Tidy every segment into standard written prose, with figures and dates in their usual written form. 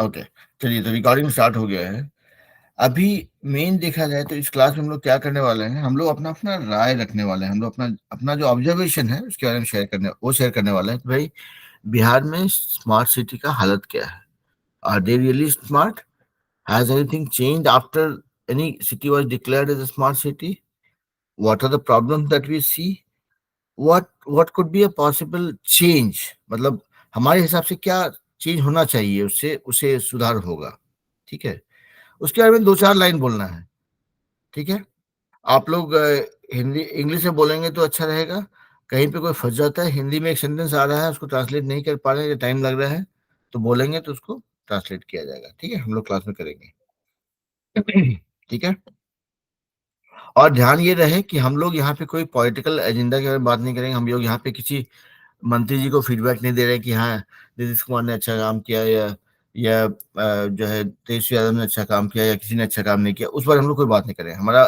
Okay, चलिए तो recording start हो गया है। अभी मेन देखा जाए तो इस क्लास में हम लोग क्या करने वाले हैं, हम लोग अपना अपना राय रखने वाले हैं। हम लोग अपना अपना जो ऑब्जर्वेशन है उसके बारे में शेयर करने वाले हैं कि भाई बिहार में स्मार्ट सिटी का हालत क्या है। Are they really smart? Has anything change after any city was declared as a smart city? What are the problems that we see? What could be a possible change, मतलब हमारे हिसाब से क्या change होना चाहिए, उससे उसे सुधार होगा। ठीक है, उसके बारे में दो चार लाइन बोलना है। ठीक है, आप लोग हिंदी इंग्लिश में बोलेंगे तो अच्छा रहेगा। कहीं पे कोई फंस जाता है, हिंदी में एक सेंटेंस आ रहा है उसको ट्रांसलेट नहीं कर पा रहे हैं, टाइम लग रहा है, तो बोलेंगे तो उसको ट्रांसलेट किया जाएगा। ठीक है, हम लोग क्लास में करेंगे। ठीक है, और ध्यान ये रहे कि हम लोग यहाँ पे कोई पॉलिटिकल एजेंडा के बारे में बात नहीं करेंगे। हम लोग यहाँ पे किसी मंत्री जी को फीडबैक नहीं दे रहे कि हाँ नीतीश कुमार ने अच्छा काम किया या जो है तेजस्वी यादव ने अच्छा काम किया या किसी ने अच्छा काम नहीं किया, उस पर हम लोग कोई बात नहीं करें। हमारा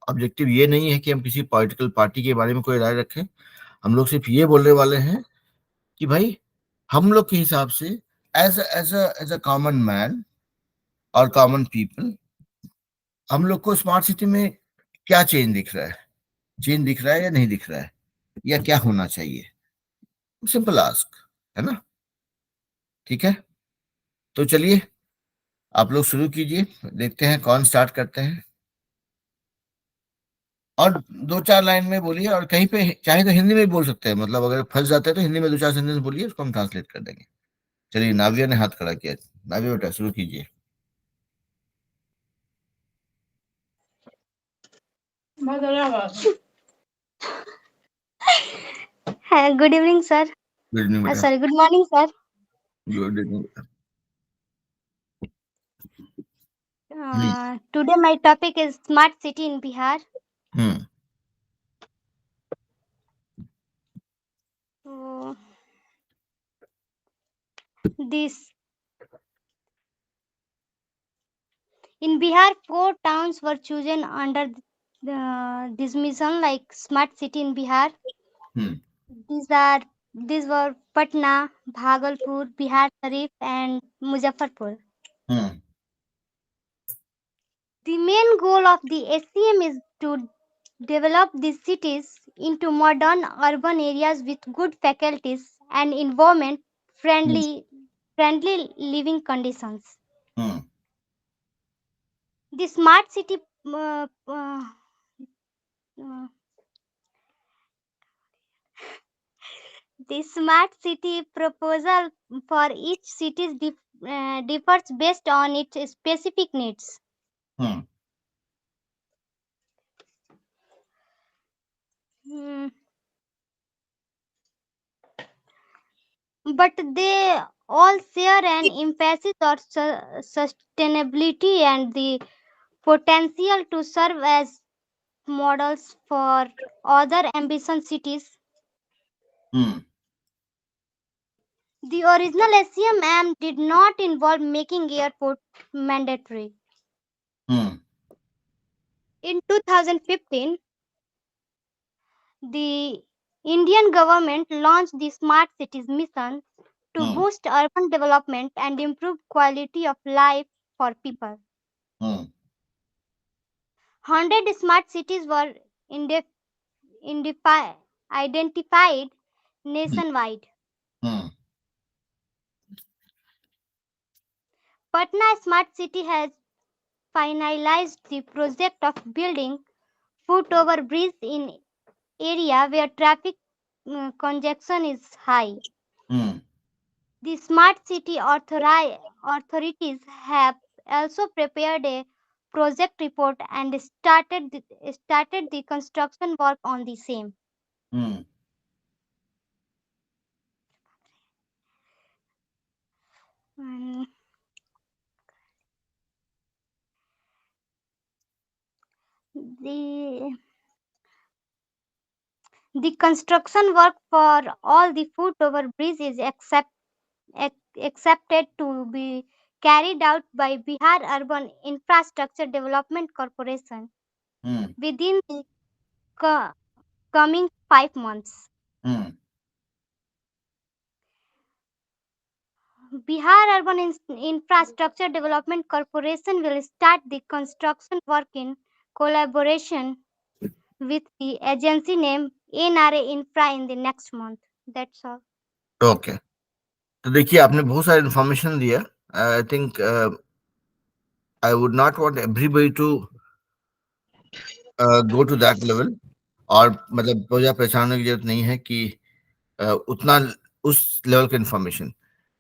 ऑब्जेक्टिव ये नहीं है कि हम किसी पॉलिटिकल पार्टी के बारे में कोई राय रखें। हम लोग सिर्फ ये बोलने वाले हैं कि भाई हम लोग के हिसाब से एज अ कॉमन मैन और कॉमन पीपल, हम लोग को स्मार्ट सिटी में क्या चेंज दिख रहा है, चेंज दिख रहा है या नहीं दिख रहा है, या क्या होना चाहिए। सिंपल आस्क है ना। ठीक है, तो चलिए आप लोग शुरू कीजिए, देखते हैं कौन स्टार्ट करते हैं। और दो चार लाइन में बोलिए, और कहीं पे चाहे तो हिंदी में भी बोल सकते हैं, मतलब अगर फंस जाते हैं तो हिंदी में दो चार सेंटेंस बोलिए, उसको हम ट्रांसलेट कर देंगे। चलिए, नाविया ने हाथ खड़ा किया। नाविया बेटा शुरू कीजिए। Good evening, sir. Good evening बेटा। Sorry, good morning, sir. Good evening बेटा। हम्म। Today my topic is smart city in Bihar. Hmm. So, this in Bihar, four towns were chosen under this mission, like smart city in Bihar. Hmm. These are these were Patna, Bhagalpur, Bihar Sharif, and Muzaffarpur. Hmm. The main goal of the SCM is to develop these cities into modern urban areas with good faculties and environment hmm. friendly living conditions. Hmm. The smart city uh, uh, uh, the smart city proposal for each city differs based on its specific needs. Hmm. Hmm, but they all share an emphasis on sustainability and the potential to serve as models for other ambitious cities. Hmm. The original SCM did not involve making airport mandatory. Hmm. In 2015, the Indian government launched the Smart Cities Mission to hmm. boost urban development and improve quality of life for people. Hmm. 100 smart cities were identified nationwide. Hmm. Patna Smart City has finalized the project of building foot-over bridge in area where traffic congestion is high. Hmm. The smart city authorities have also prepared a project report and started the construction work on the same. Hmm. And the the construction work for all the foot-over bridge is accepted to be carried out by Bihar Urban Infrastructure Development Corporation hmm. within the co- coming 5 months. Hmm. Bihar Urban Infrastructure Development Corporation will start the construction work in collaboration with the agency named NRA Infra in the next month. That's all. Okay, तो देखिए आपने बहुत सारी information दिया. I think I would not want everybody to go to that level. और मतलब बहुत ज़्यादा परेशान होने की जरूरत नहीं है कि उतना उस लेवल का इन्फॉर्मेशन.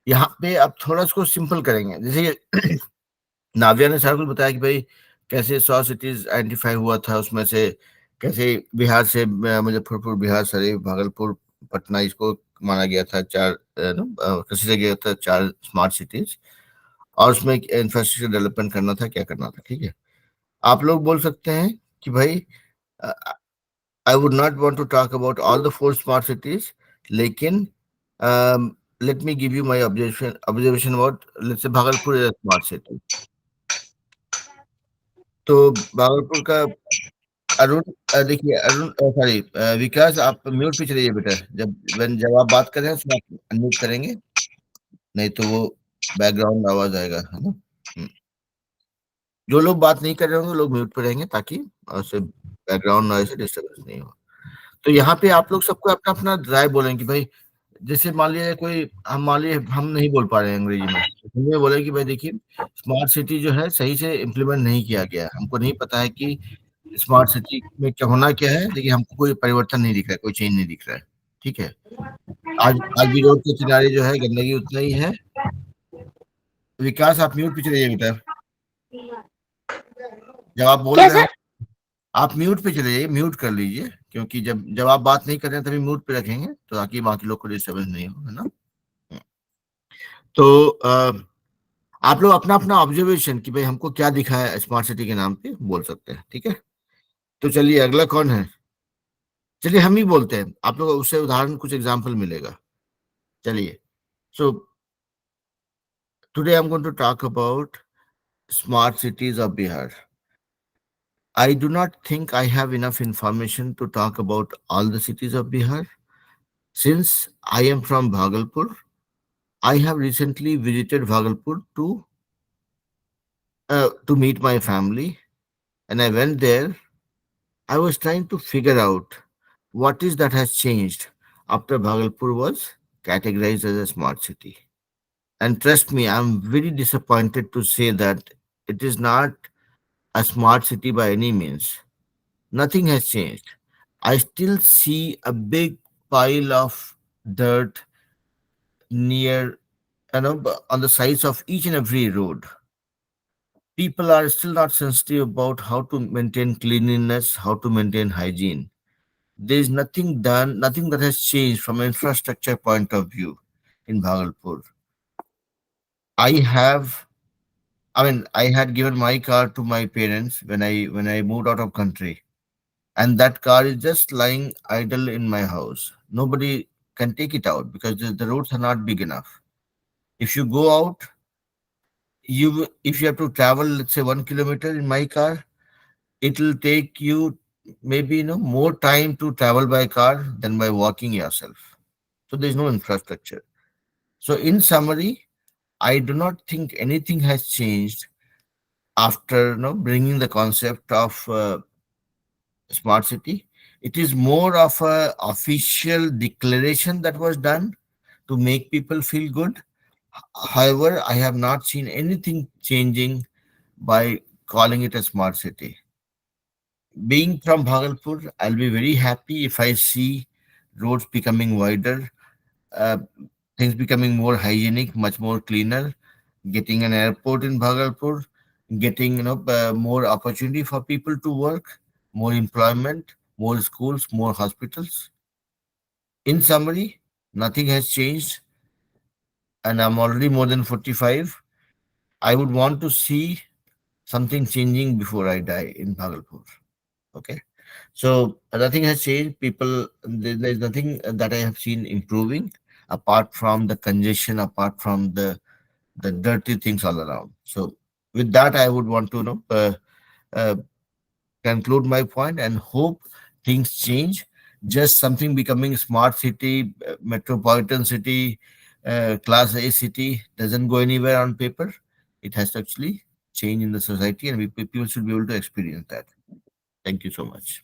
यहाँ पे आप थोड़ा उसको सिंपल करेंगे. जैसे नाविया ने सारा कुछ बताया कि भाई कैसे 100 सिटीज आइडेंटिफाई हुआ था, उसमें से कैसे बिहार से मुजफ्फरपुर, बिहार शरीफ, भागलपुर, पटना इसको माना गया था चार, कंसीडर गया था चार स्मार्ट सिटीज. और उसमें इंफ्रास्ट्रक्चर डेवलपमेंट करना था, क्या करना था. ठीक है, आप लोग बोल सकते हैं कि भाई I would not want to talk about all the four smart cities, लेकिन let me give you my observation about, let's say Bhagalpur is a smart city. तो भागलपुर का अरुण, देखिए अरुण, सॉरी विकास, आप म्यूट पे चलिए बेटा. जब आप बात कर रहे हैं उसमें आप अनम्यूट करेंगे, नहीं तो वो बैकग्राउंड आवाज आएगा, है ना. हम्म. जो लोग बात नहीं कर रहे होंगे लोग म्यूट पे रहेंगे, ताकि उससे बैकग्राउंड नॉइज से डिस्टर्बेंस नहीं हो. तो यहाँ पे आप लोग सबको अपना अपना राय बोलेंगे कि भाई, जैसे मान लीजिए कोई, हम मान लीजिए हम नहीं बोल पा रहे हैं अंग्रेजी में, तो हिंदी में बोले कि भाई देखिए, स्मार्ट सिटी जो है सही से इम्प्लीमेंट नहीं किया गया, हमको नहीं पता है कि स्मार्ट सिटी में क्या होना क्या है, लेकिन हमको कोई परिवर्तन नहीं दिख रहा है, कोई चेंज नहीं दिख रहा है. ठीक है, आज आज भी रोड के किनारे जो है गंदगी उतना ही है. विकास आप म्यूट पे चले जाइए बेटा. जब आप बोल क्या रहे सर? हैं आप म्यूट पे चले जाइए, म्यूट कर लीजिए, क्योंकि जब जब आप बात नहीं कर रहे हैं तभी म्यूट पे रखेंगे, तो ताकि बाकी लोग को डिस्टर्बेंस नहीं हो, है ना. तो आप लोग अपना अपना ऑब्जर्वेशन कि भाई हमको क्या दिखा है स्मार्ट सिटी के नाम पे बोल सकते हैं. ठीक है, तो चलिए अगला कौन है. चलिए हम ही बोलते हैं, आप लोग उससे उदाहरण कुछ एग्जाम्पल मिलेगा. चलिए, so today I am going to talk about smart cities of Bihar. I do not think I have enough information to talk about all the cities of Bihar. Since I am from Bhagalpur, I have recently visited Bhagalpur to meet my family, and I went there. I was trying to figure out what is that has changed after Bhagalpur was categorized as a smart city. And trust me, I'm very disappointed to say that it is not a smart city by any means. Nothing has changed. I still see a big pile of dirt near, on the sides of each and every road. People are still not sensitive about how to maintain cleanliness, how to maintain hygiene. There is nothing done, nothing that has changed from an infrastructure point of view in Bhagalpur. I have, I had given my car to my parents when I moved out of country, and that car is just lying idle in my house. Nobody can take it out because the roads are not big enough. If you go out, if you have to travel, let's say 1 kilometer in my car, it will take you maybe more time to travel by car than by walking yourself. So there's no infrastructure. So in summary, I do not think anything has changed after bringing the concept of smart city. It is more of a official declaration that was done to make people feel good. However, I have not seen anything changing by calling it a smart city. Being from Bhagalpur, I'll be very happy if I see roads becoming wider, uh, things becoming more hygienic, much more cleaner, getting an airport in Bhagalpur, getting more opportunity for people to work, more employment, more schools, more hospitals. In summary, nothing has changed, and I'm already more than 45. I would want to see something changing before I die in Bhagalpur. Okay. So nothing has changed. There's nothing that I have seen improving apart from the congestion, apart from the dirty things all around. So with that, I would want to uh, conclude my point and hope things change. Just something becoming smart city, metropolitan city, class A city doesn't go anywhere on paper. It has to actually change in the society, and people should be able to experience that. Thank you so much.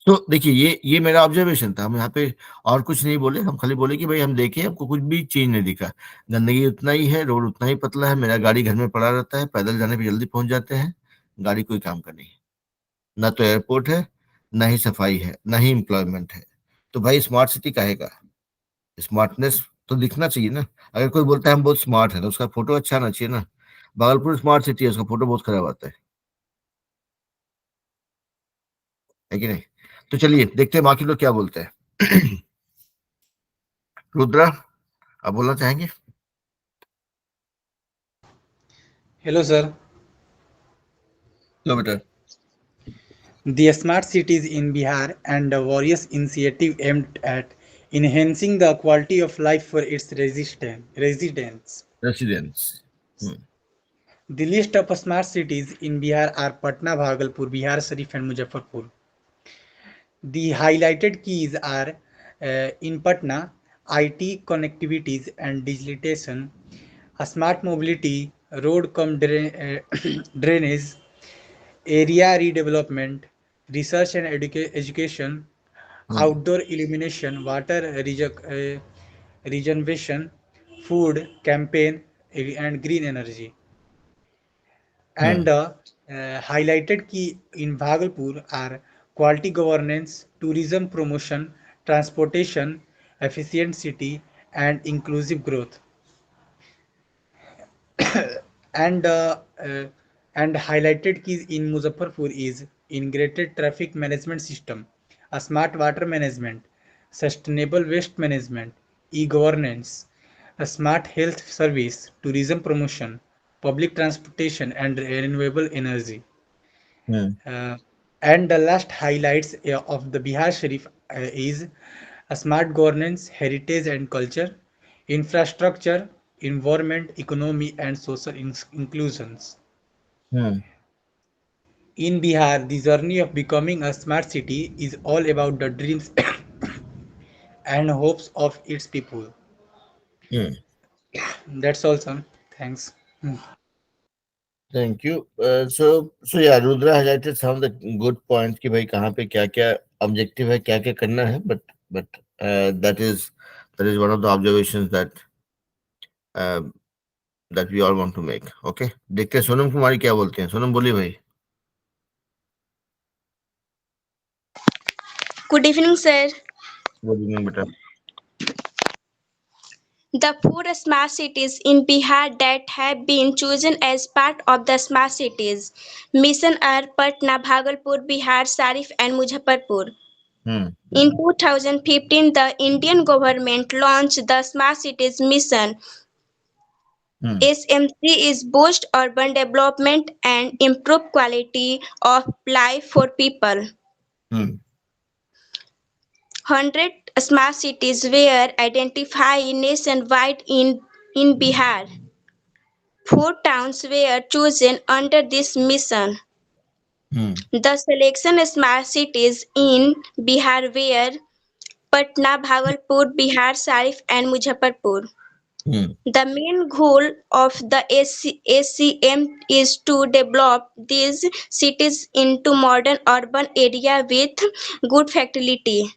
तो देखिए, ये मेरा observation था। हम यहाँ पे और कुछ नहीं बोले, हम खाली बोले कि भाई हम देखे, हमको कुछ भी चेंज नहीं दिखा। गंदगी उतना ही है, रोड उतना ही पतला है, मेरा गाड़ी घर में पड़ा रहता है, पैदल जाने पे जल्दी पहुंच जाते हैं, गाड़ी कोई काम का नहीं है। ना तो एयरपोर्ट है, ना ही सफाई है, ना ही एम्प्लॉयमेंट है। तो भाई स्मार्ट सिटी काहे का? स्मार्टनेस तो दिखना चाहिए ना। अगर कोई बोलता है हम बहुत स्मार्ट है, तो उसका फोटो अच्छा आना चाहिए ना। भागलपुर स्मार्ट सिटी है, उसका फोटो बहुत खराब आता है कि नहीं? तो चलिए देखते हैं बाकी लोग क्या बोलते हैं। रुद्रा, आप बोलना चाहेंगे? Hello, sir. लो बेटा। The smart cities in Bihar and a various initiative aimed at enhancing the quality of life for its residents. Residence. The list of smart cities in Bihar are Patna, Bhagalpur, Bihar Sharif, and Muzaffarpur. The highlighted keys are in Patna, IT connectivities and digitalization, a smart mobility, road drainage, area redevelopment, research and education, outdoor illumination, water regeneration, food campaign, and green energy. And highlighted key in Bhagalpur are quality governance, tourism promotion, transportation, efficient city, and inclusive growth. and and highlighted keys in Muzaffarpur is integrated traffic management system, a smart water management, sustainable waste management, e-governance, a smart health service, tourism promotion, public transportation, and renewable energy. And the last highlights of the Bihar Sharif is a smart governance, heritage and culture, infrastructure, environment, economy, and social inclusions. In Bihar, the journey of becoming a smart city is all about the dreams and hopes of its people. That's all, son. Thanks. Thank you. So yeah Rudra highlighted some of the good points कि भाई कहाँ पे क्या क्या objective है, क्या क्या करना है, but that is one of the observations that we all want to make. Okay, देखते हैं सोनम कुमारी क्या बोलते हैं। सोनम बोलिए भाई। Good evening, sir. Good evening बेटा। The four smart cities in Bihar that have been chosen as part of the smart cities mission are Patna, Bhagalpur, Bihar, Sharif, and Muzaffarpur. In 2015, the Indian government launched the Smart Cities Mission. SMC is boost urban development and improve quality of life for people. 100 smart cities were identified nationwide in Bihar. 4 towns were chosen under this mission. The selection smart cities in Bihar were Patna, Bhagalpur, Bihar, Sharif, and Muzaffarpur. The main goal of the SCM is to develop these cities into modern urban area with good facilities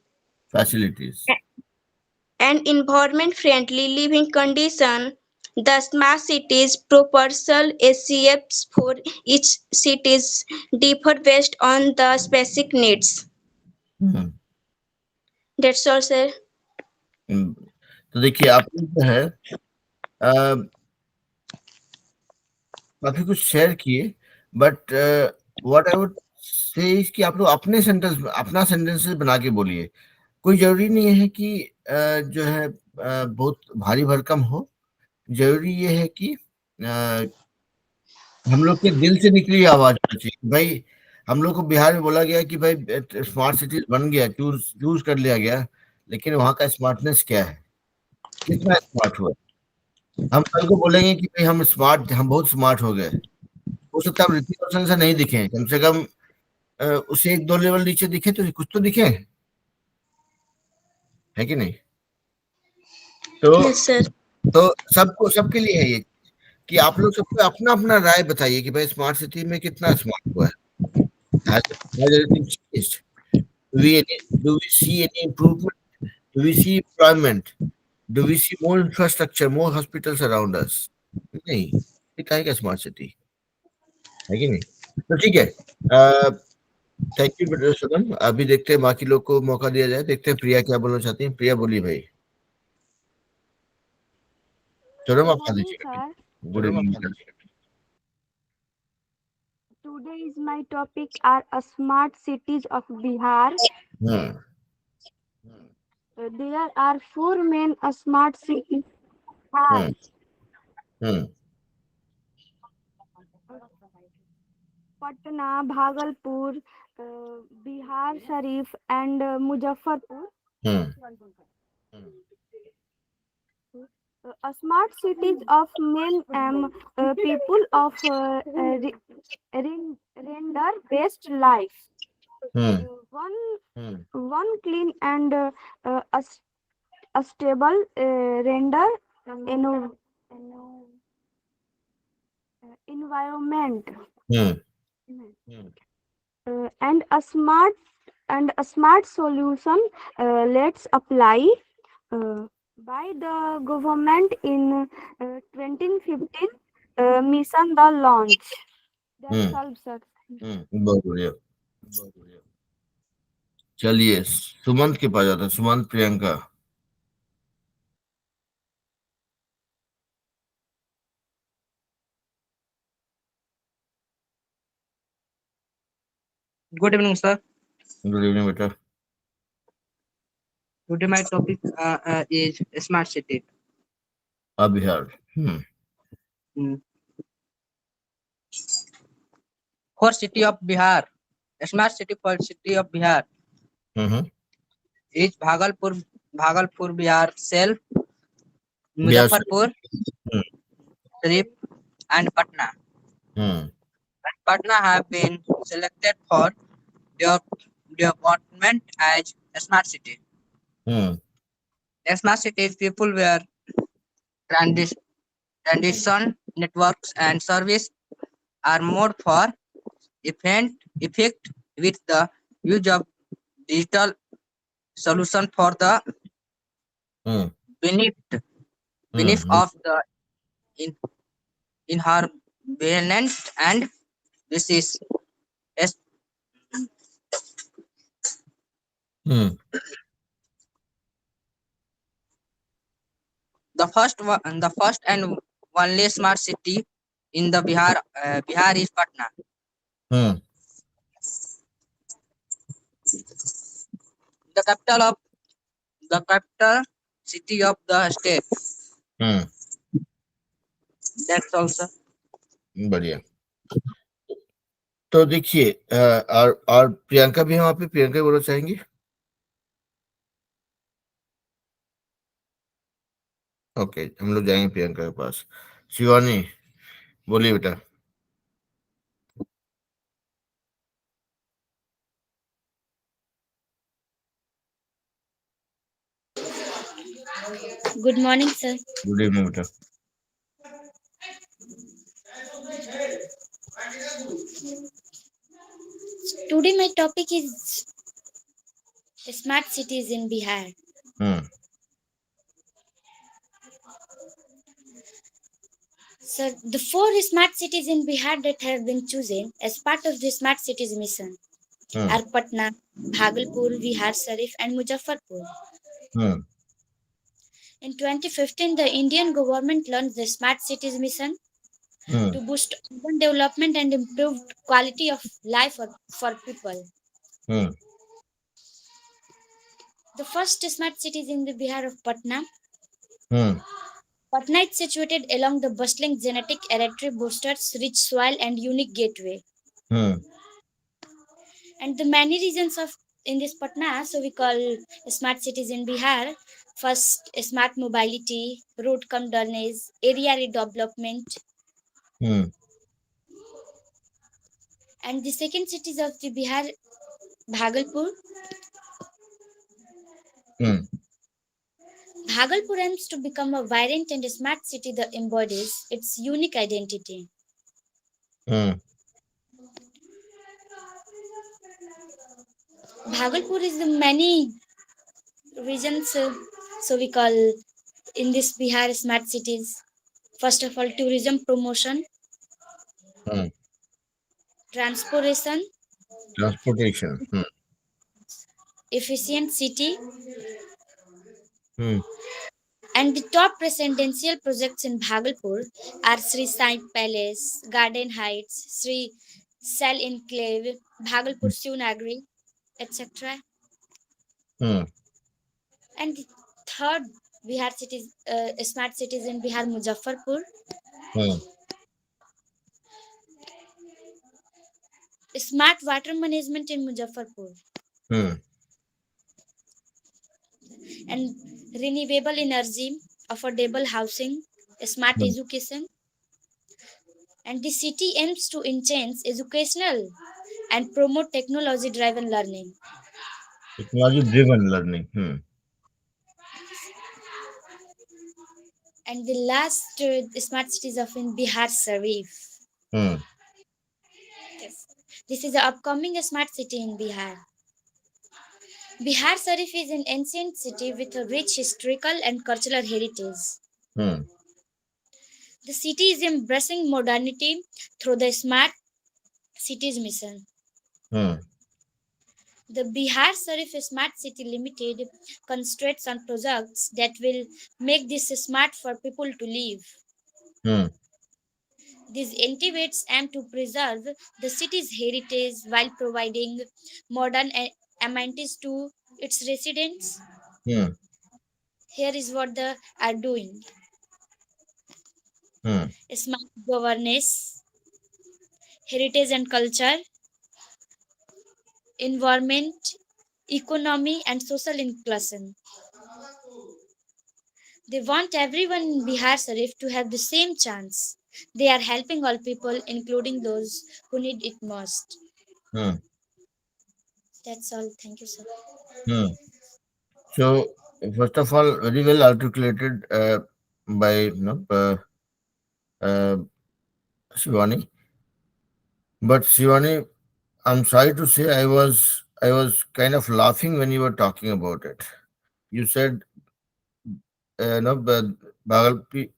and environment-friendly living conditions. The smart cities proposal SCFs for each cities differ based on the specific needs. That's all, sir. तो देखिए आप जो है काफी कुछ share किए, but what I would say is कि आप लोग अपने सेंटेंस, अपना सेंटेंसेस बना के बोलिए। कोई जरूरी नहीं है कि जो है बहुत भारी भरकम हो। जरूरी ये है कि हम लोग के दिल से निकली आवाज होनी चाहिए। भाई हम लोग को बिहार में बोला गया कि भाई स्मार्ट सिटी बन गया, चूज कर लिया गया, लेकिन वहां का स्मार्टनेस क्या है, कितना स्मार्ट हुआ? हम कल को बोलेंगे कि भाई हम स्मार्ट, हम बहुत स्मार्ट हो गए। हो सकता है हम ऋतिक रोशन से नहीं दिखे, कम से कम उसे एक दो लेवल नीचे दिखे तो कुछ तो दिखे, है कि नहीं? तो Yes, sir. तो सबको सबके लिए है ये कि आप लोग सबको अपना अपना राय बताइए कि भाई स्मार्ट सिटी में कितना स्मार्ट हुआ है। Has anything changed? Do we see any improvement? Do we see employment? Do we see more infrastructure, more hospitals around us? नहीं, ये काहे का स्मार्ट सिटी है कि नहीं? तो ठीक है, थैंक यू बेटा सदम। अभी देखते हैं बाकी लोग को मौका दिया जाए, देखते हैं प्रिया क्या बोलना चाहती हैं। प्रिया बोली भाई। सदम Good आप आ morning, दीजिएगा। sir. Good evening. Today is my topic are smart cities of Bihar. Hmm There are four main smart cities. Bihar. Hmm hmm Patna, Bhagalpur, Bihar Sharif, and Muzaffarpur. Hmm Smart cities of main people of render best life. Hmm One hmm one clean and a stable render environment hmm and a smart solution let's apply by the government in 2015 mission the launch. That's all, sir. बहुत बढ़िया, बहुत बढ़िया। चलिए सुमंत के पास जाता है। Sumant, Priyanka. Good evening, sir. Good evening बेटा। Today my topic is smart city. आप Bihar. Hmm. For city of Bihar, smart city for city of Bihar hmm is Bhagalpur, Bihar, Self, Bihar से। Muzaffarpur, hmm Sharif, and Patna. Hmm Patna have been selected for their development as a smart city. Hmm A smart city people where transition networks and service are more for effect with the use of digital solution for the hmm benefit hmm of the in, inhabitants, and this is es- hmm the first and only smart city in the Bihar is Patna. Hmm The capital city of the state. Hmm That's also बढ़िया। तो देखिए, और प्रियंका भी है वहाँ पे। प्रियंका बोलना चाहेंगी? ओके, हम लोग जाएंगे प्रियंका के पास। शिवानी बोलिए बेटा। Good morning, sir. Good evening बेटा। Today my topic is smart cities in Bihar. Hmm Sir, the four smart cities in Bihar that have been chosen as part of the smart cities mission are Patna, Bhagalpur, Bihar Sharif, and Muzaffarpur. Hmm In 2015, the Indian government launched the smart cities mission to boost urban development and improve quality of life for people. Hmm The first smart city is in the Bihar of Patna. Hmm Patna is situated along the bustling genetic artery, boasts rich soil and unique gateway. Hmm And the many regions of in this Patna, so we call smart cities in Bihar. First, smart mobility, road convergence, area redevelopment, hmm and the second cities of the Bihar, Bhagalpur. Hmm Bhagalpur aims to become a vibrant and smart city that embodies its unique identity. Bhagalpur is the many regions, so we call in this Bihar smart cities. First of all, tourism promotion, transportation, Transportation. efficient city, Hmm. and the top residential projects in Bhagalpur are Sri Sai Palace, Garden Heights, Sri Sal Enclave, Bhagalpur Shivnagri, etc. Hmm. And the third Bihar cities, smart cities in Bihar, Muzaffarpur, Hmm. smart water management in Muzaffarpur, Hmm. and renewable energy, affordable housing, smart Hmm. education. And the city aims to enhance educational and promote technology driven learning. Technology-driven learning. And the last smart cities of in Bihar Sharif. Hmm. Yes. This is the upcoming smart city in Bihar. Bihar Sharif is an ancient city with a rich historical and cultural heritage. Hmm. The city is embracing modernity through the Smart Cities mission. Hmm. The Bihar Sharif Smart City Limited concentrates on projects that will make this smart for people to live. Hmm. These entities aim to preserve the city's heritage while providing modern amenities to its residents. Hmm. Here is what they are doing: Hmm. smart governance, heritage and culture, environment, economy, and social inclusion. They want everyone in Bihar Sharif to have the same chance. They are helping all people, including those who need it most. Hmm. That's all. Thank you, sir. Hmm. So, first of all, very well articulated by uh, Shivani. But Shivani, I'm sorry to say, I was kind of laughing when you were talking about it. You said, but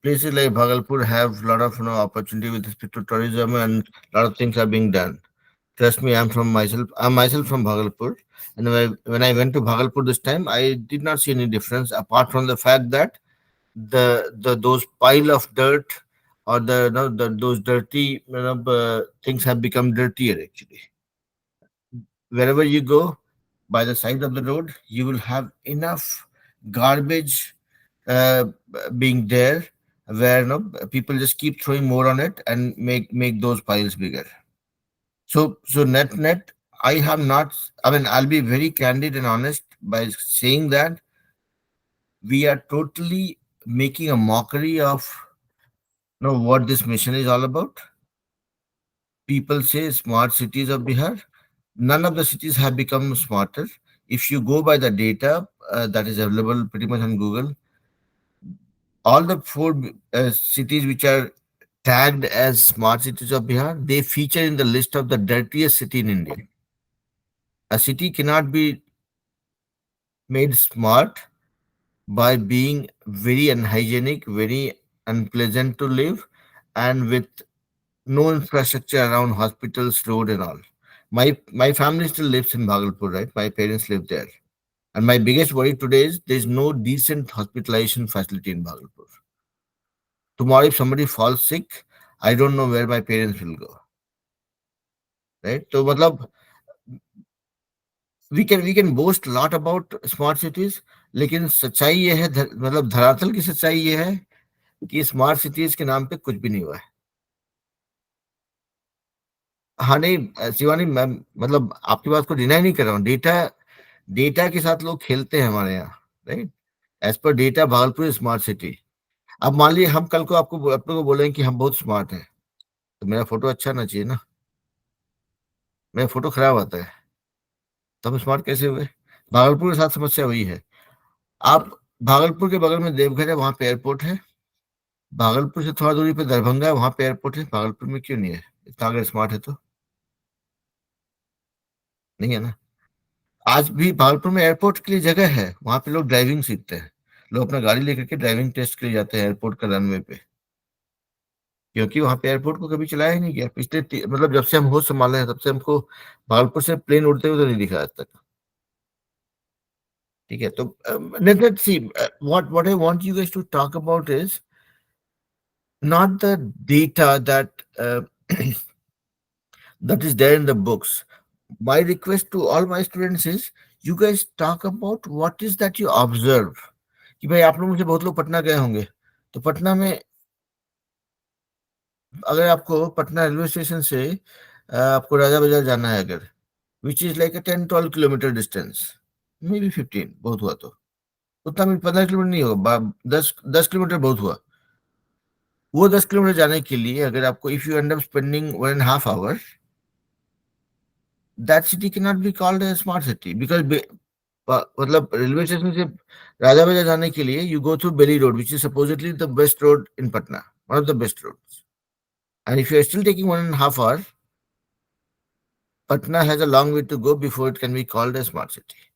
places like Bhagalpur have a lot of opportunity with respect to tourism, and a lot of things are being done. Trust me, I'm myself from Bhagalpur, and when I went to Bhagalpur this time, I did not see any difference apart from the fact that the those pile of dirt or those dirty things have become dirtier actually. Wherever you go, by the side of the road, you will have enough garbage uh, being there, where people just keep throwing more on it and make those piles bigger. So net, I have not. I mean, I'll be very candid and honest by saying that we are totally making a mockery of what this mission is all about. People say smart cities of Bihar. None of the cities have become smarter. If you go by the data that is available pretty much on Google, all the four cities which are tagged as smart cities of Bihar, they feature in the list of the dirtiest city in India. A city cannot be made smart by being very unhygienic, very unpleasant to live, and with no infrastructure around hospitals, road, and all. My family still lives in Bhagalpur, right? My parents live there, and my biggest worry today is there's no decent hospitalization facility in Bhagalpur. Tomorrow, if somebody falls sick, I don't know where my parents will go. Right? So, matlab, we can boast a lot about smart cities, लेकिन सच्चाई ये है मतलब धरातल की सच्चाई ये है कि स्मार्ट सिटीज के नाम पे कुछ भी नहीं हुआ है. हाँ नहीं शिवानी मैम, मतलब आपकी बात को डिनाई नहीं कर रहा हूँ. डेटा डेटा के साथ लोग खेलते हैं हमारे यहाँ, right. As per data Bhagalpur smart city. अब मान लीजिए हम कल को अपने को बोलेंगे कि हम बहुत स्मार्ट हैं, तो मेरा फोटो अच्छा आना चाहिए ना. मेरा फोटो खराब आता है तो हम स्मार्ट कैसे हुए? भागलपुर के साथ समस्या वही है. आप भागलपुर के बगल में देवघर है, वहां पे एयरपोर्ट है। भागलपुर से थोड़ा दूरी पे दरभंगा है, वहां पे एयरपोर्ट है। भागलपुर में क्यों नहीं है? इतना अगर स्मार्ट है तो नहीं है ना। आज भी भागलपुर में एयरपोर्ट के लिए जगह है, वहां पे लोग ड्राइविंग सीखते हैं। लोग अपना गाड़ी लेकर के ड्राइविंग टेस्ट के लिए जाते हैं एयरपोर्ट का रनवे पे, क्योंकि वहां पे एयरपोर्ट को कभी चलाया ही नहीं गया। पिछले मतलब जब से हम होश संभाले हैं तब से हमको भागलपुर से प्लेन उड़ते हुए तो नहीं दिखा आज तक। ठीक है, तो let's see, what I want you guys to talk about is not the data that that is there in the books. My request to all my students is you guys talk about what is that you observe. कि भाई आप लोग मुझे बहुत लोग पटना गए होंगे, तो पटना में अगर आपको पटना रेलवे स्टेशन से आपको राजा बाजार जाना है अगर, which is like 10-12 kilometre distance, may be 15 बहुत हुआ, तो उतना भी 15 किलोमीटर नहीं होगा, 10 किलोमीटर बहुत हुआ। वो 10 किलोमीटर जाने के लिए अगर आपको if you end up spending 1.5 hour, that city can not be called a smart city because मतलब रेलवे स्टेशन से राजा बाजार जाने के लिए you go through Bailey road which is supposedly the best road in Patna, one of the best roads, and if you are still taking 1.5 hour, Patna has a long way to go before it can be called a smart city.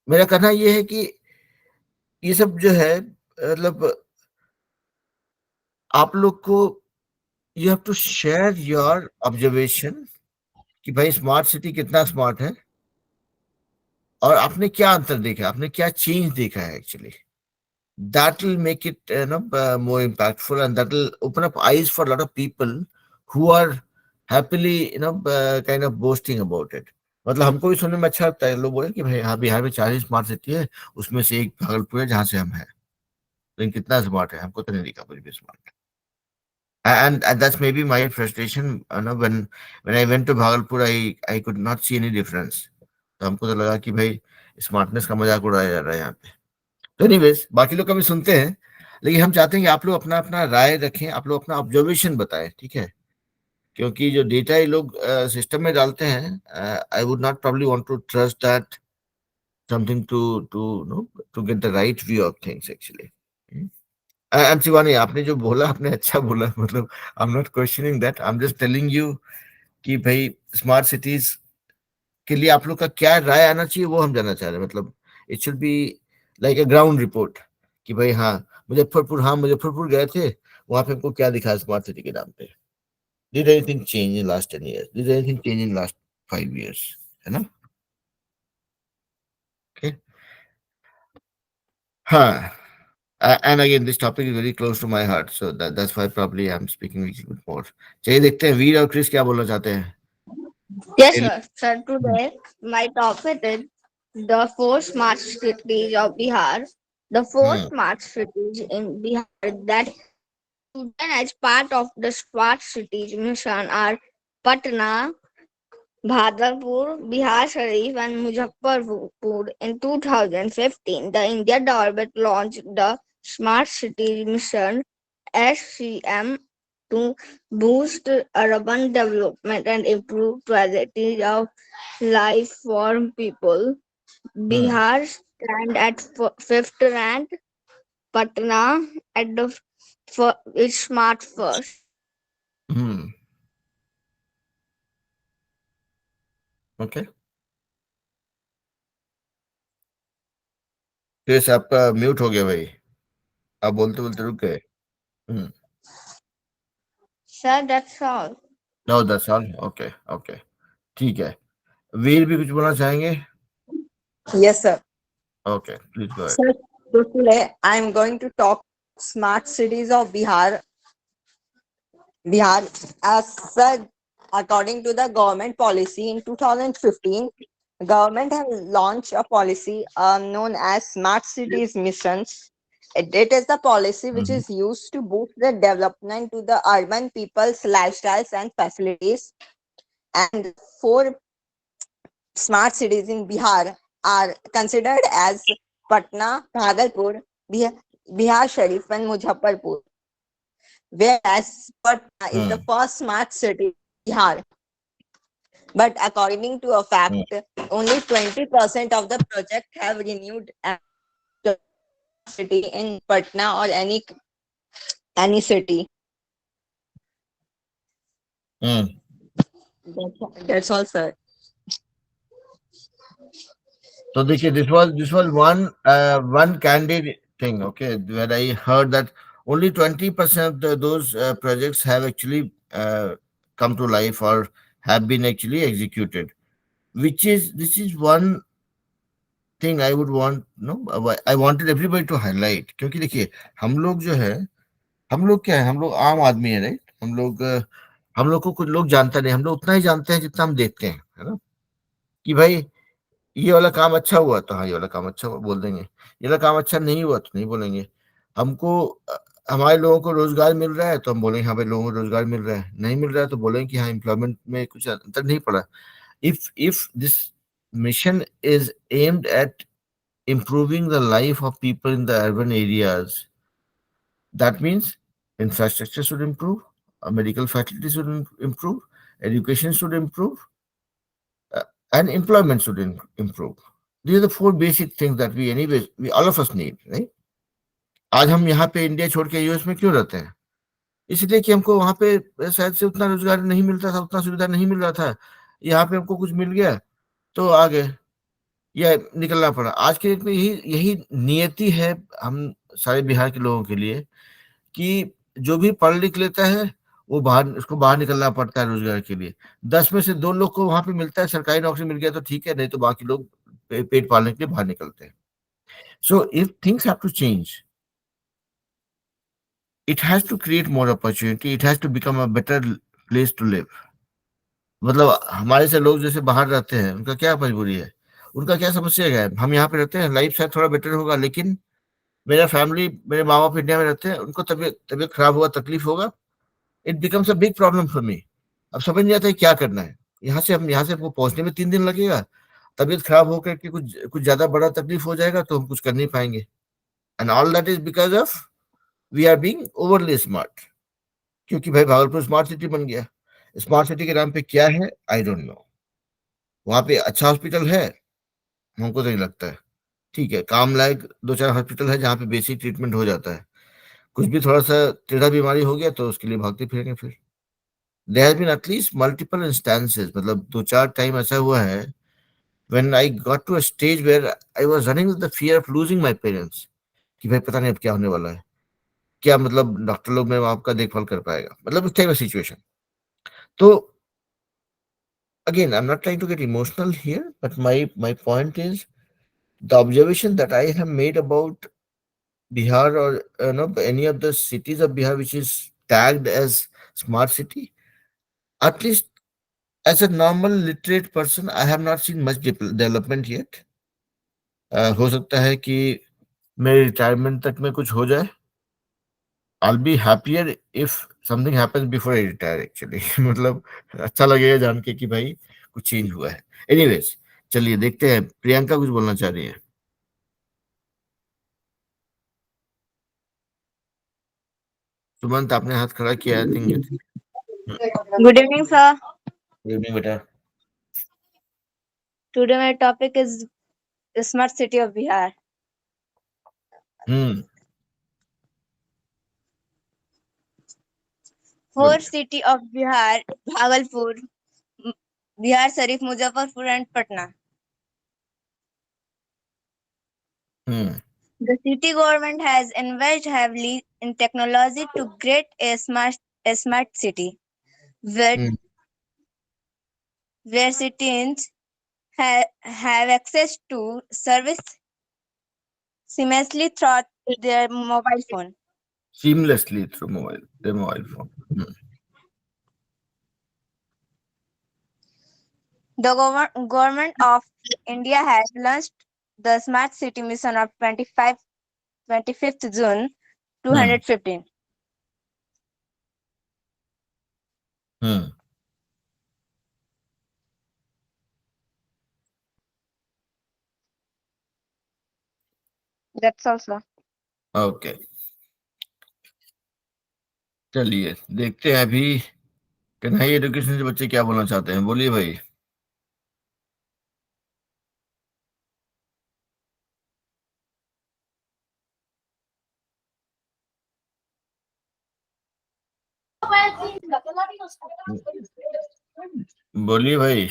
मेरा कहना यह है कि ये सब जो है मतलब आप लोग को you have to share your observation कि भाई स्मार्ट सिटी कितना स्मार्ट है और आपने क्या अंतर देखा, आपने क्या चेंज देखा है actually. That will make it more impactful, and that will open up eyes for a lot of people who are happily kind of boasting about it. मतलब हमको भी सुनने में अच्छा लगता है, लोग बोले कि भाई हाँ बिहार में 40 स्मार्ट सिटी है, उसमें से एक भागलपुर है जहाँ से हम हैं, लेकिन कितना स्मार्ट है हमको तो नहीं दिखा कुछ भी smart. And that's maybe my frustration, when I went to Bhagalpur, I could not see any difference. तो हमको तो लगा कि भाई स्मार्टनेस का मजाक उड़ाया जा रहा है यहाँ पे। तो एनीवेज बाकी लोग कभी सुनते हैं, लेकिन हम चाहते हैं कि आप लोग अपना अपना राय रखें, आप लोग अपना ऑब्जर्वेशन बताएं, ठीक है। क्योंकि जो डेटा ये लोग सिस्टम में डालते हैं, I would not probably want to trust that something to get the right view of things actually. And Shivani, आपने जो बोला आपने अच्छा बोला, मतलब I am not questioning that, I am just telling you कि भाई स्मार्ट सिटीज के लिए आप लोग का क्या राय आना चाहिए वो हम जानना चाह रहे हैं। मतलब it should be like a ground report कि भाई हाँ मुजफ्फरपुर गए थे, वहां पे हमको क्या दिखा स्मार्ट सिटी के नाम पे। Did anything change in last 10 years? Did anything change in last 5 years? है ना? ओके, हाँ। And again, this topic is very close to my heart, so that's why probably I'm speaking a little bit more. चलिए देखते हैं वीर और Chris क्या बोलना चाहते हैं। Yes, sir. Sir, today my topic is the four smart cities of Bihar. The four smart cities in Bihar that chosen as part of the smart cities mission are Patna, Bhagalpur, Bihar Sharif, and Muzaffarpur. In 2015, the India government launched the Smart Cities Mission (SCM) to boost urban development and improve quality of life for people. Bihar stand at fifth rank. Patna at the is smart first. Okay, Chris आपका mute हो गया भाई, आप बोलते बोलते रुक गए। Sir, that's all. No that's all, okay okay, ठीक है। वीर भी कुछ बोलना चाहेंगे? Yes, sir. Okay, please go ahead. Sir, so today I am going to talk smart cities of Bihar. Bihar, as said, according to the government policy in 2015, government has launched a policy known as Smart Cities Missions. It is the policy which is used to boost the development to the urban people's lifestyles and facilities. And four smart cities in Bihar are considered as Patna, Bhagalpur, Bihar Sharif, and Muzaffarpur. Whereas Patna is the first smart city in Bihar. But according to a fact, only 20% of the project have renewed. city in Patna or any city. That's all, sir. So देखिए, this was one candid thing, okay, where I heard that only 20% of those projects have actually come to life or have been actually executed, this is one thing I would want, no, I wanted everybody to highlight, क्योंकि देखिए हम लोग जो है, हम लोग क्या है, हम लोग आम आदमी है, राइट, हम लोग को कुछ लोग जानता नहीं, हम लोग उतना ही जानते हैं जितना हम देखते हैं, है ना, कि भाई ये वाला काम अच्छा हुआ तो हाँ ये वाला काम अच्छा हुआ बोल देंगे, ये वाला काम अच्छा नहीं हुआ तो नहीं बोलेंगे। हमको हमारे लोगों को रोजगार मिल रहा है तो हम बोलेंगे हाँ भाई लोगों को रोजगार मिल रहा है, नहीं मिल रहा है तो बोलेंगे कि हाँ एम्प्लॉयमेंट में कुछ अंतर नहीं पड़ा। if this mission is aimed at improving the life of people in the urban areas, that means infrastructure should improve, medical facilities should improve, education should improve, and employment should improve. These are the four basic things that we all of us need, right? आज हम यहाँ पे India छोड़ के US में क्यों रहते हैं? इसलिए कि हमको वहां पे शायद से उतना रोजगार नहीं मिलता था, उतना सुविधा नहीं मिल रहा था। यहाँ पे हमको कुछ मिल गया तो आ गए, या निकलना पड़ा। आज के डेट में यही यही नियति है हम सारे बिहार के लोगों के लिए, कि जो भी पढ़ लिख लेता है वो उसको बाहर निकलना पड़ता है रोजगार के लिए। 10 में से 2 लोग को वहां पे मिलता है, सरकारी नौकरी मिल गया तो ठीक है, नहीं तो बाकी लोग पेट पालने के लिए बाहर निकलते हैं। So if things have to change, it has to create more opportunity, it has to become a better place to live। मतलब हमारे से लोग जैसे बाहर रहते हैं, उनका क्या मजबूरी है, उनका क्या समस्या है? हम यहाँ पे रहते हैं, लाइफ शायद थोड़ा बेटर होगा, लेकिन मेरा फैमिली, मेरे माँ बाप इंडिया में रहते हैं, उनको तबीयत खराब हुआ, तकलीफ होगा, it becomes a big problem for me. अब समझ नहीं आता है क्या करना है। यहाँ से हमको पहुंचने में 3 दिन लगेगा, तबीयत खराब होकर के कुछ ज्यादा बड़ा तकलीफ हो जाएगा तो हम कुछ कर नहीं पाएंगे। And all that is because of we are being overly smart, क्योंकि भाई भागलपुर स्मार्ट सिटी बन गया। स्मार्ट सिटी के नाम पे क्या है आई डोंट नो। वहां पे अच्छा हॉस्पिटल है हमको तो नहीं लगता है, ठीक है, काम लायक 2-4 हॉस्पिटल है जहाँ पे बेसिक ट्रीटमेंट हो जाता है, कुछ भी थोड़ा सा टेढ़ा बीमारी हो गया तो उसके लिए भागते फिरेंगे। फिर there has been at least multiple instances, मतलब 2-4 टाइम ऐसा हुआ है when I got to a stage where I was running with the fear of losing my parents, कि भाई पता नहीं अब क्या होने वाला है, क्या मतलब डॉक्टर लोग मेरे बाप का देखभाल कर पाएगा, मतलब उस टाइप ऑफ सिचुएशन। तो again, I'm not trying to get emotional here, but my point is the observation that I have made about Bihar, or no, any of the cities of Bihar which is tagged as smart city, at least as a normal literate person, I have not seen much development yet. हो सकता है कि मेरे retirement तक में कुछ हो जाए। I'll be happier if something happens before I retire actually। मतलब अच्छा लगेगा जान के कि भाई कुछ चेंज हुआ है। एनीवेज, चलिए देखते हैं, प्रियंका कुछ बोलना चाह रही है। सुमंत, आपने हाथ खड़ा किया है, think. Good evening, sir. Good evening बेटा। Today my topic is Smart City of Bihar. Four Good. city of Bihar: Bhagalpur, Bihar Sharif, Muzaffarpur, and Patna. The city government has invested heavily in technology to create a smart city, where citizens have access to service seamlessly through their mobile phone. Seamlessly through their mobile phone। The government of India has launched the Smart City Mission of 25th June 2015. That's all, sir. Okay, चलिए देखते हैं अभी Kanhaiya education से बच्चे क्या बोलना चाहते हैं। बोलिए भाई। बोलिए भाई,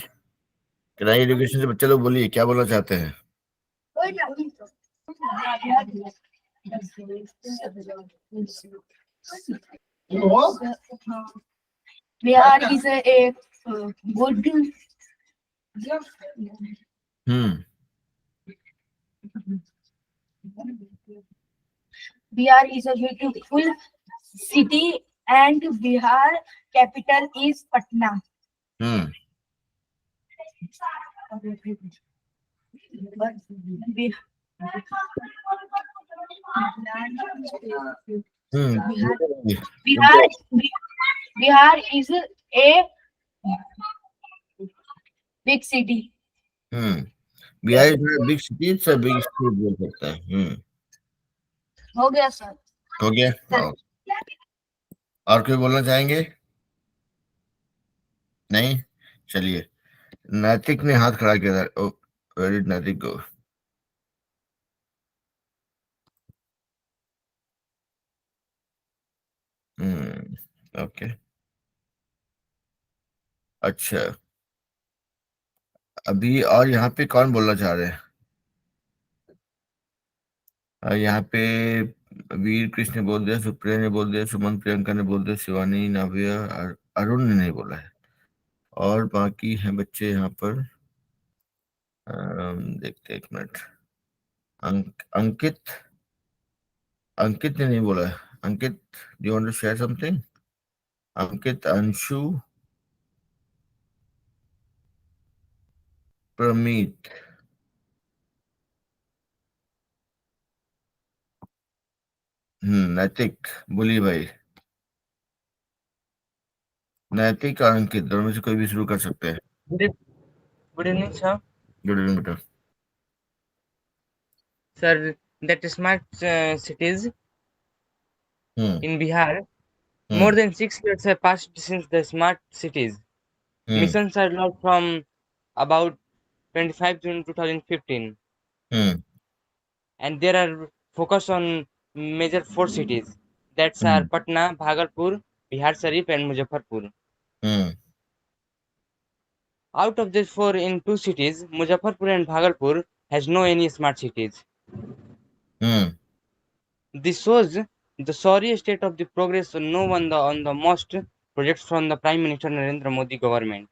कराई एजुकेशन से बच्चे लोग, बोलिए क्या बोलना चाहते हैं। Bihar is a good. Bihar is a beautiful city, and Bihar capital is Patna. Bihar is a big city. Bihar is big city, it's a big state बोल सकता है। हो गया सर। हो गया। और कोई बोलना चाहेंगे? नहीं, चलिए। नैतिक ने हाथ खड़ा किया था। वेरी नैतिक गो। ओके, अच्छा। अभी और यहाँ पे कौन बोलना चाह रहे हैं? यहाँ पे वीर कृष्ण ने बोल दिया, सुप्रिया ने बोल दिया, सुमन प्रियंका ने बोल दिया, शिवानी, नाविया, अरुण ने नहीं बोला है। और बाकी हैं बच्चे यहाँ पर। देखते एक मिनट। अंकित ने नहीं बोला है। Ankit, do you want to share something? Ankit, Anshu, Pramit. Naitik, बोलिए भाई। नैतिक और अंकित दोनों में से कोई भी शुरू कर सकते हैं। Good evening sir. Good evening बेटा। Sir, that smart cities in Bihar, more than 6 years have passed since the smart cities missions are launched from about 25 June 2015, and there are focus on major 4 cities, that's are Patna, Bhagalpur, Bihar Sharif, and Muzaffarpur. Out of these 4, in 2 cities, Muzaffarpur and Bhagalpur has no any smart cities. This shows the sorry state of the progress no one on the most projects from the Prime Minister Narendra Modi government.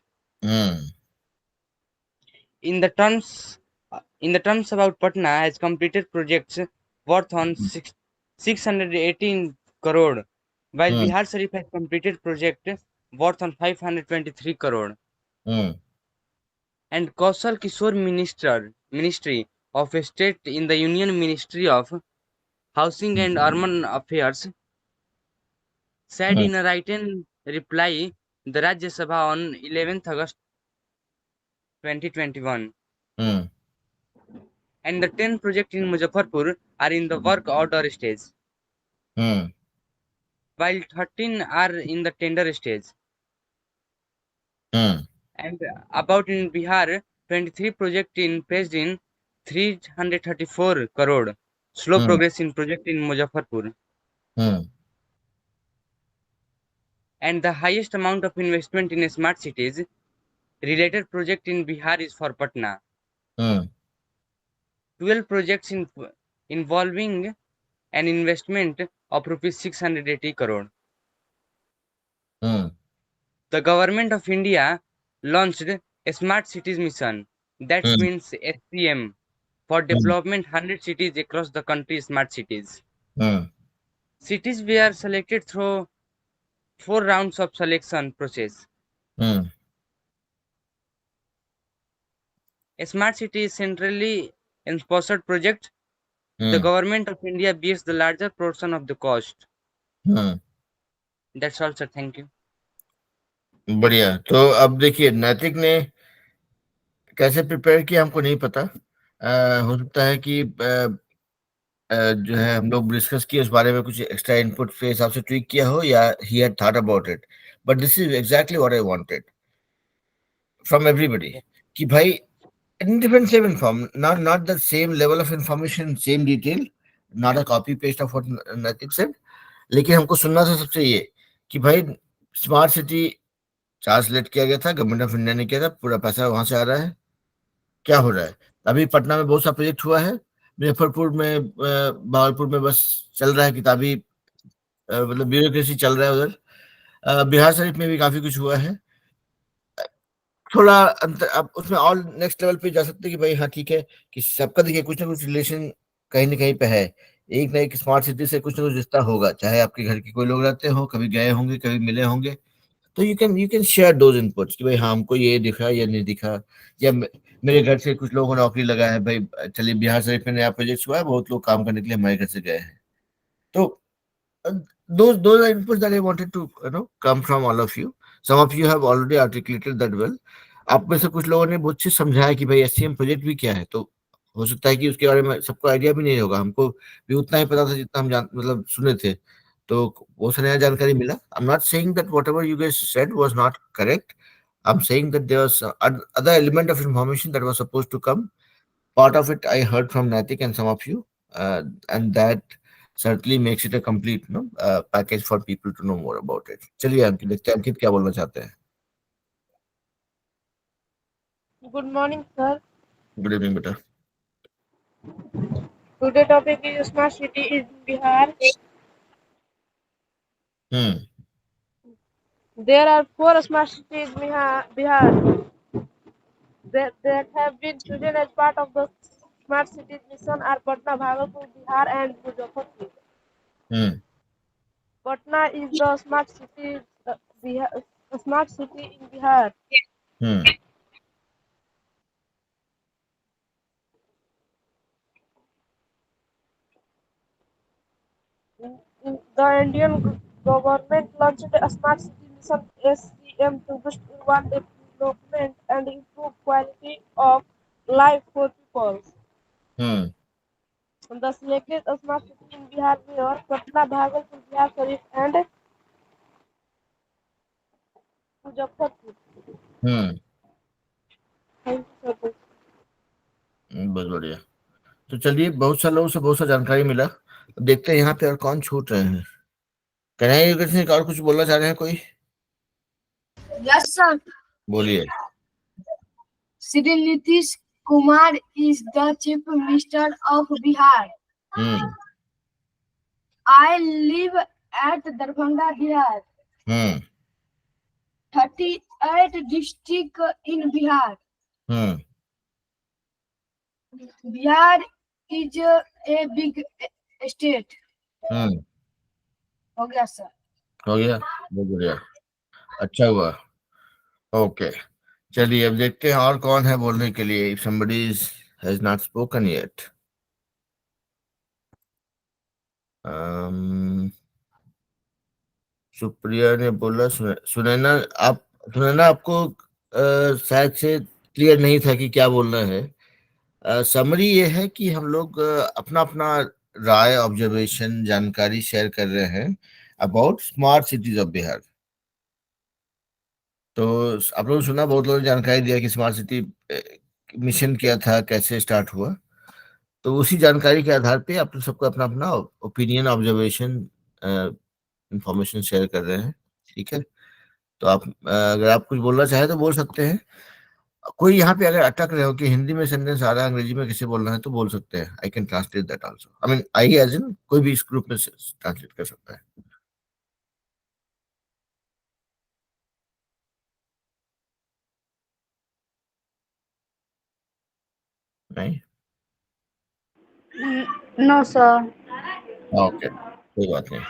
In the terms about Patna has completed projects worth on 618 crore, while Bihar Sharif has completed project worth on 523 crore. And Kaushal Kishore Ministry of State in the Union Ministry of Housing and Urban Affairs said in a written reply the Rajya Sabha on 11th August 2021. And the 10 projects in Muzaffarpur are in the work order stage, while 13 are in the tender stage. And about in Bihar, 23 projects in phased in 334 crore. Slow progress in project in Muzaffarpur. And the highest amount of investment in smart cities related project in Bihar is for Patna. 12 projects involving an investment of rupees 680 crore. The government of India launched a smart cities mission, that means SCM, for development 100 cities across the country, smart cities. Cities were selected through 4 rounds of selection process. A smart city is centrally sponsored project. The government of India bears the larger portion of the cost. That's all, sir. Thank you. बढ़िया। तो अब देखिए, नैतिक ने कैसे prepare किया हमको नहीं पता। हो सकता है कि जो है हम लोग डिस्कस किए उस बारे में कुछ एक्स्ट्रा इनपुट के हिसाब से ट्वीक किया हो, या he had thought about it, but this is exactly what I wanted from everybody कि भाई in different same inform, not the same level of information, same detail, not a copy paste of what Natik said, लेकिन हमको सुनना था सबसे ये कि भाई स्मार्ट सिटी ट्रांसलेट किया गया था, गवर्नमेंट ऑफ इंडिया ने किया था, पूरा पैसा वहां से आ रहा है। क्या हो रहा है अभी? पटना में बहुत सा प्रोजेक्ट हुआ है, मुजफ्फरपुर में, भागलपुर में बस चल रहा है किताबी, मतलब ब्यूरोक्रेसी चल रहा है उधर। बिहार शरीफ में भी काफी कुछ हुआ है। थोड़ा अंतर अब उसमें और नेक्स्ट लेवल पे जा सकते हैं कि भाई हाँ ठीक है कि सबका देखिए कुछ ना कुछ रिलेशन कहीं ना कहीं पे है। एक ना एक स्मार्ट सिटी से कुछ ना कुछ रिश्ता होगा, चाहे आपके घर के कोई लोग रहते हो, कभी गए होंगे, कभी मिले होंगे, तो you can share those inputs कि भाई हाँ हमको ये दिखा या नहीं दिखा, या मेरे घर से कुछ लोगों को नौकरी लगा है भाई, चलिए बिहार शरीफ में नया प्रोजेक्ट हुआ है, बहुत लोग काम करने के लिए हमारे घर से गए हैं। तो those are inputs that I wanted to come from all of you. Some of you have already articulated that well. आप में से कुछ लोगों ने बहुत चीज समझाया कि भाई एससीएम प्रोजेक्ट भी क्या है, तो हो सकता है कि उसके बारे में सबको आइडिया भी नहीं होगा, हमको भी उतना ही पता था जितना हम मतलब सुने थे, तो बहुत सारी नया जानकारी मिला। I am not saying that whatever you guys said was not correct, I am saying that there was other element of information that was supposed to come. Part of it I heard from Naitik and some of you, and that certainly makes it a complete package for people to know more about it. चलिए अंकित देखते हैं अंकित क्या बोलना चाहते हैं। Good morning, sir. Good evening बेटा। Today topic is smart city in Bihar. There are 4 smart cities in Bihar that have been chosen as part of the smart cities mission are Patna, Bhagalpur, Bihar, and Muzaffarpur. Patna is the smart city, smart city in Bihar. The Indian government launched a smart city mission (SCM) to boost urban development and improve quality of life for people. The selected smart city in Bihar were Patna, Bhagalpur, Bihar Sharif, and Muzaffarpur. Thank you, sir. बहुत बढ़िया। तो चलिए बहुत सारे लोगों से बहुत सा जानकारी मिला, अब देखते हैं यहाँ पे और कौन छूट रहे हैं। कन्हैया सिंह और कुछ बोलना चाह रहे हैं कोई? Yes, sir. बोलिए। Shri Nitish Kumar is the Chief Minister of Bihar. I live at Darbhanga, Bihar. 38 district in Bihar. Bihar is a big state. हो गया सर। हो गया, बहुत बढ़िया, अच्छा हुआ। ओके चलिए अब देखते हैं और कौन है बोलने के लिए। If somebody has not spoken yet. Supriya ने बोला, सुनैना आपको शायद से क्लियर नहीं था कि क्या बोलना है। समरी ये है कि हम लोग अपना अपना राय, ऑब्जर्वेशन, जानकारी शेयर कर रहे हैं about smart cities of Bihar. तो आप लोगों ने सुना, बहुत लोगों ने जानकारी दिया कि स्मार्ट सिटी मिशन क्या था, कैसे स्टार्ट हुआ, तो उसी जानकारी के आधार पे आप लोग सबको अपना अपना ओपिनियन, ऑब्जर्वेशन, इंफॉर्मेशन शेयर कर रहे हैं। ठीक है, तो आप अगर आप कुछ बोलना चाहे तो बोल सकते हैं। कोई यहाँ पे अगर अटक रहे हो कि हिंदी में सेंटेंस आ रहा है, अंग्रेजी में किसे बोलना है, तो बोल सकते हैं। I can translate that also. I mean I as in कोई भी इस ग्रुप में ट्रांसलेट कर सकता है। नहीं? No sir. ओके, कोई बात नहीं।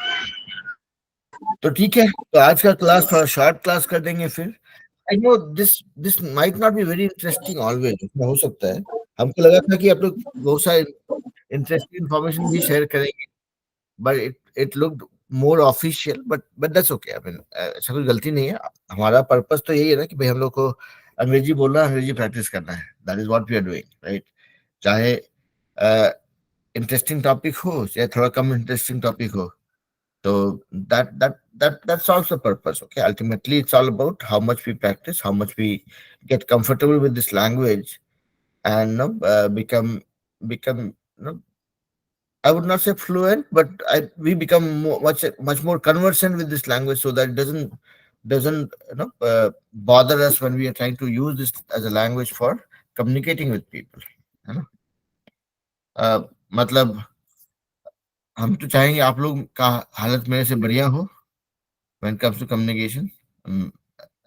तो ठीक है, तो आज का क्लास थोड़ा शॉर्ट क्लास कर देंगे फिर। I know this might not be very interesting always, हो सकता है। हमको लगा था कि आप लोग बहुत सारे इंटरेस्टिंग इंफॉर्मेशन भी शेयर करेंगे, but it looked more official, but that's okay. I mean ऐसा कोई गलती नहीं है। हमारा पर्पस तो यही है ना कि भाई हम लोग को अंग्रेजी बोलना, अंग्रेजी प्रैक्टिस करना है। That is what we are doing, right? चाहे इंटरेस्टिंग टॉपिक हो या थोड़ा कम इंटरेस्टिंग टॉपिक हो, so that solves the purpose. Okay, ultimately it's all about how much we practice, how much we get comfortable with this language, and become I would not say fluent, but we become much more conversant with this language, so that it doesn't doesn't bother us when we are trying to use this as a language for communicating with people, है ना? मतलब हम तो चाहेंगे आप लोग का हालत मेरे से बढ़िया हो when it comes to communication,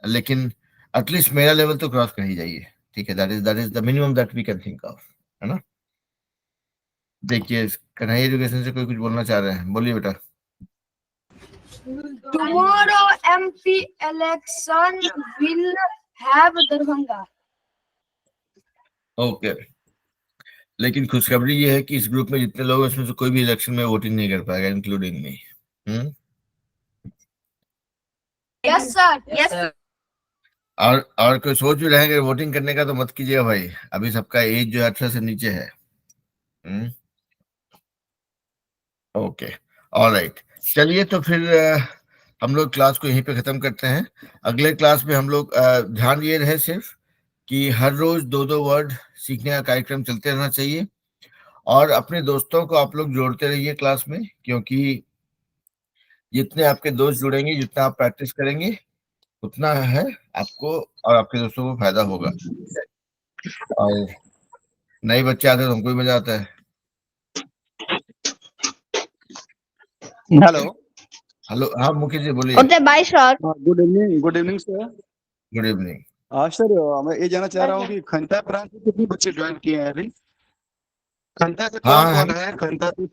लेकिन एटलीस्ट मेरा लेवल तो क्रॉस कर ही जाइए, ठीक है? That is the minimum that we can think of, है ना? देखिए, कन्हैया एजुकेशन से कोई कुछ बोलना चाह रहे हैं, बोलिए बेटा। Tomorrow MP election will have Darbhanga. Okay, लेकिन खुशखबरी ये है कि इस ग्रुप में जितने लोग हैं उसमें से कोई भी इलेक्शन में वोटिंग नहीं कर पाएगा, including me. Yes sir. Yes sir. और कोई सोच भी रहेंगे वोटिंग करने का तो मत कीजिएगा भाई, अभी सबका एज जो है 18 से नीचे है। ओके, ऑलराइट, चलिए तो फिर हम लोग क्लास को यहीं पे खत्म करते हैं। अगले क्लास में हम लोग ध्यान ये रहे सिर्फ कि हर रोज 2-2 वर्ड सीखने का कार्यक्रम चलते रहना चाहिए, और अपने दोस्तों को आप लोग जोड़ते रहिए क्लास में, क्योंकि जितने आपके दोस्त जुड़ेंगे, जितना आप प्रैक्टिस करेंगे, उतना है आपको और आपके दोस्तों को फायदा होगा। और नए बच्चे आते हैं तो हमको भी मजा आता है। हेलो हेलो, हाँ मुकेश जी बोलिए। Okay, bye, sir. Good evening sir. Good evening. Sir मैं ये जानना चाह रहा हूँ कि खंता ब्रांच से कितने बच्चे ज्वाइन किए हैं अभी? खंता से कौन है? खंता से